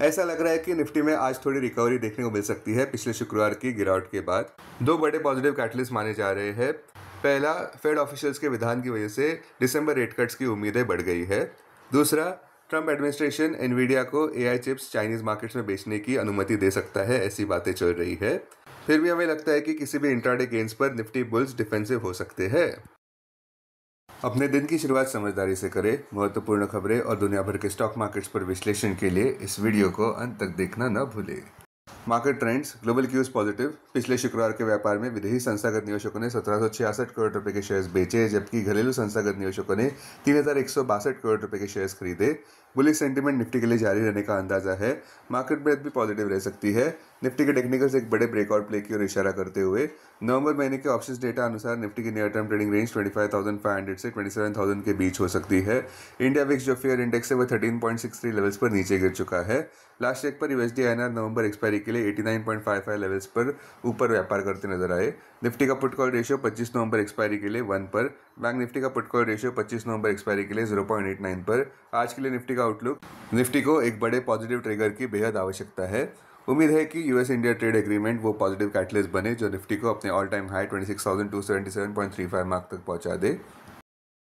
ऐसा लग रहा है कि निफ्टी में आज थोड़ी रिकवरी देखने को मिल सकती है पिछले शुक्रवार की गिरावट के बाद। दो बड़े पॉजिटिव कैटलिस्ट माने जा रहे हैं। पहला, फेड ऑफिशियल्स के विधान की वजह से दिसंबर रेट कट्स की उम्मीदें बढ़ गई है। दूसरा, ट्रंप एडमिनिस्ट्रेशन एनवीडिया को एआई चिप्स चाइनीज मार्केट्स में बेचने की अनुमति दे सकता है, ऐसी बातें चल रही है। फिर भी हमें लगता है कि किसी भी इंट्राडे गेन्स पर निफ्टी बुल्स डिफेंसिव हो सकते हैं। अपने दिन की शुरुआत समझदारी से करें। महत्वपूर्ण खबरें और दुनिया भर के स्टॉक मार्केट्स पर विश्लेषण के लिए इस वीडियो को अंत तक देखना न भूलें। Market trends, global cues positive. पिछले शुक्रवार के व्यापार में विदेशी संस्थागत निवेशकों ने 1766 करोड़ रुपए के शेयर्स बेचे, जबकि घरेलू संस्थागत निवेशकों ने 3162 करोड़ रुपए के शेयर्स खरीदे। बुलिश सेंटीमेंट निफ्टी के लिए जारी रहने का अंदाजा है। मार्केट ब्रेथ भी पॉजिटिव रह सकती है। निफ्टी के टेक्निकल्स एक बड़े ब्रेकआउट प्ले की ओर इशारा करते हुए नवंबर महीने के ऑप्शंस डेटा अनुसार निफ्टी की नियर टर्म ट्रेडिंग रेंज 25,500 से 27,000 के बीच हो सकती है। इंडिया विक्स जो फेयर इंडेक्स है वो 13.63 लेवल्स पर नीचे गिर चुका है। लास्ट चेक पर यूएसडी आईएनआर नवंबर एक्सपायरी के लिए 89.55 लेवल्स पर ऊपर व्यापार करते नजर आए। निफ्टी का put call ratio 25 November expiry के लिए 1 पर। बैंक निफ्टी का put call ratio 25 November expiry के लिए 0.89 पर। आज के लिए निफ्टी का आउटलुक, निफ्टी को एक बड़े पॉजिटिव ट्रिगर की बेहद आवश्यकता है। उम्मीद है कि यूएस इंडिया ट्रेड एग्रीमेंट वो पॉजिटिव कैटलिस्ट बने जो निफ्टी को अपने ऑल टाइम हाई 26,277.35 मार्क तक पहुंचा दे।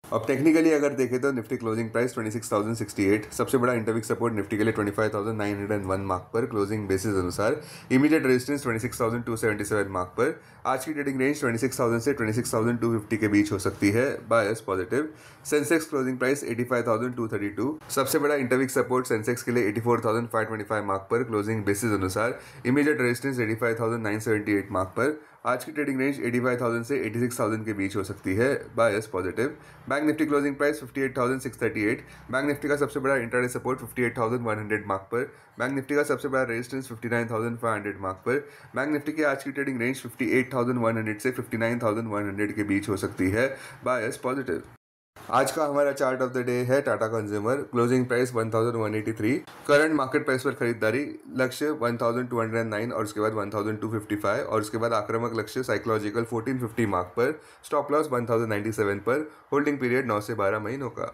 अब टेक्निकली अगर देखें तो निफ्टी क्लोजिंग प्राइस 26,068, सबसे बड़ा इंटरवीक सपोर्ट निफ्टी के लिए 25,901 मार्क पर क्लोजिंग बेसिस अनुसार। इमीडिएट रेजिस्टेंस 26,277 मार्क पर। आज की ट्रेडिंग रेंज 26,000 से 26,250 के बीच हो सकती है, bias positive. Sensex closing price 85,232, सबसे बड़ा इंटरवीक सपोर्ट सेंसेक्स के लिए 84,525 मार्क पर क्लोजिंग बेसिस अनुसार। इमीडिएट रेजिस्टेंस 85,978 मार्क पर। आज की ट्रेडिंग रेंज 85,000 से 86,000 के बीच हो सकती है, bias positive. Bank Nifty closing price 58,638, bank Nifty का सबसे बड़ा इंट्राडे सपोर्ट 58,100 मार्क पर। बैंक निफ्टी का सबसे बड़ा रेजिस्टेंस 59,500 मार्क पर। बैंक निफ्टी की आज की ट्रेडिंग रेंज 58,100 से 59,100 के बीच हो सकती है, बायस पॉजिटिव। आज का हमारा चार्ट ऑफ द डे है Tata consumer. Closing price 1183, current market price पर खरीदारी, लक्ष्य 1209 और उसके बाद 1255 और उसके बाद आक्रामक लक्ष्य साइकोलॉजिकल 1450 मार्क पर। स्टॉप लॉस 1097 पर। होल्डिंग पीरियड 9 से 12 महीनों का।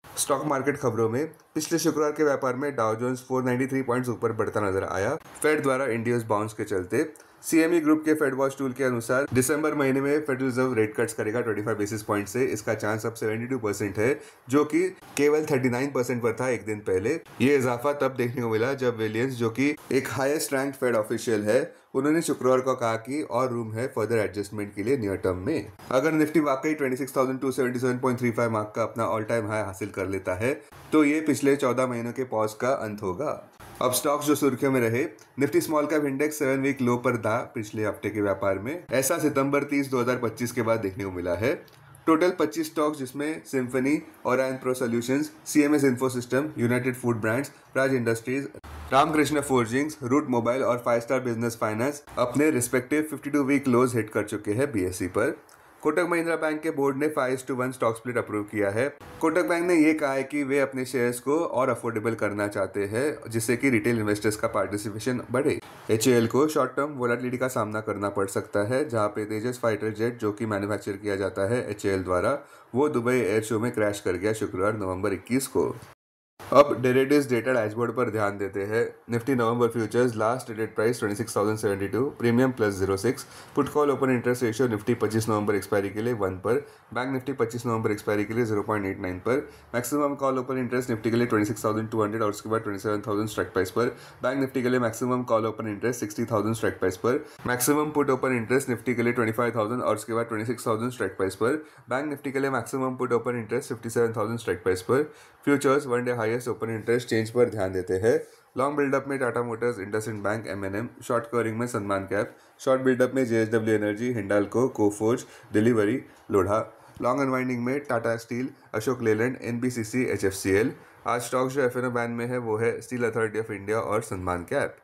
स्टॉक मार्केट खबरों में पिछले शुक्रवार के व्यापार में डाउ जोन्स 493 पॉइंट्स ऊपर बढ़ता नजर आया, फेड द्वारा इंडियस बाउंस के चलते। सीएमई ग्रुप के फेड वॉच टूल के अनुसार दिसंबर महीने में फेडरल रिजर्व रेट कट्स करेगा 25 बेसिस पॉइंट से। इसका चांस अब 72% है, जो कि केवल 39% पर था एक दिन पहले। ये इजाफा तब देखने को मिला जब विलियंस, जो कि एक हाईएस्ट रैंक फेड ऑफिशियल है, उन्होंने शुक्रवार को कहा कि और रूम है फर्दर एडजस्टमेंट के लिए नियर टर्म में। अगर निफ्टी वाकई 26,277.35 मार्क का अपना ऑल टाइम हाई हासिल कर लेता है तो ये पिछले 14 महीनों के पॉज का अंत होगा। अब स्टॉक्स जो सुर्खियों में रहे, Nifty small cap index 7 week low पर था पिछले हफ्ते के व्यापार में। ऐसा सितंबर 30, 2025 के बाद देखने को मिला है। टोटल 25 स्टॉक्स, जिसमें Symphony, Orion Pro Solutions, CMS Info System, United Food Brands, Praj Industries, Ramkrishna Forgings, Route Mobile और 5 स्टार बिजनेस फाइनेंस अपने रिस्पेक्टिव 52 वीक लोज हिट कर चुके हैं बीएसई पर। कोटक महिंद्रा बैंक के बोर्ड ने 5:1 स्टॉक स्प्लिट अप्रूव किया है। कोटक बैंक ने यह कहा है कि वे अपने शेयर्स को और अफोर्डेबल करना चाहते हैं, जिससे कि रिटेल इन्वेस्टर्स का पार्टिसिपेशन बढ़े। एचएएल को शॉर्ट टर्म वोलेटिलिटी का सामना करना पड़ सकता है, जहां पे तेजस फाइटर जेट, जो कि मैन्युफैक्चर किया जाता है एचएएल द्वारा, वो दुबई एयर शो में क्रैश कर गया शुक्रवार नवंबर 21 को। अब डेरिवेटिव्स डेटा डैशबोर्ड पर ध्यान देते हैं। Nifty November futures last traded price 26,072, premium +06। Put call open interest ratio Nifty 25 November expiry के लिए 1 पर। बैंक निफ्टी 25 नवंबर एक्सपायरी के लिए 0.89 पर। Maximum call open interest Nifty के लिए 26,200 और उसके बाद 27,000 स्ट्राइक प्राइस पर। बैंक निफ्टी के लिए maximum call open interest 60,000 strike price पर। Maximum put open interest Nifty के लिए 25,000 और उसके बाद 26,000 स्ट्राइक प्राइस पर। बैंक निफ्टी के लिए maximum put open interest 57,000 strike price पर। Futures one day highest open interest change पर ध्यान देते हैं। लॉन्ग बिल्डअप में Tata Motors, IndusInd Bank, MNM. Short covering में सनमान कैप। शॉर्ट बिल्डअप में JSW Energy, Hindalco, Coforge, Delhivery, Lodha. Long unwinding में Tata Steel, Ashok Leyland, NBCC, HFCL. आज स्टॉक्स जो एफएनओ बैन में है वो है स्टील अथॉरिटी ऑफ इंडिया और सनमान कैप।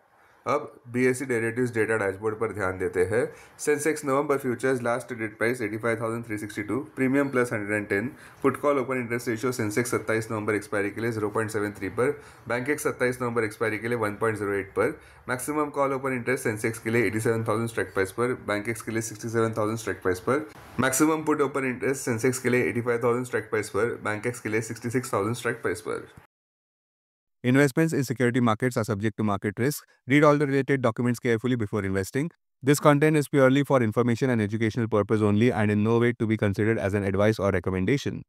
अब बीएसई डेरिवेटिव्स डेटा डैशबोर्ड पर ध्यान देते हैं। Sensex November futures last traded price 85,362, premium +110। Put call open interest ratio Sensex 27 November expiry के लिए 0.73 पर। बैंकेक्स 27 नवंबर एक्सपायरी के लिए 1.08 पर। Maximum call open interest Sensex के लिए 87,000 स्ट्राइक प्राइस पर, बैंकेक्स के लिए 67,000 स्ट्राइक प्राइस पर। Maximum put open interest Sensex के लिए 85,000 स्ट्राइक प्राइस पर, बैंकेक्स के लिए 66,000 स्ट्राइक प्राइस पर। Investments in security markets are subject to market risk. Read all the related documents carefully before investing. This content is purely for information and educational purpose only and in no way to be considered as an advice or recommendation.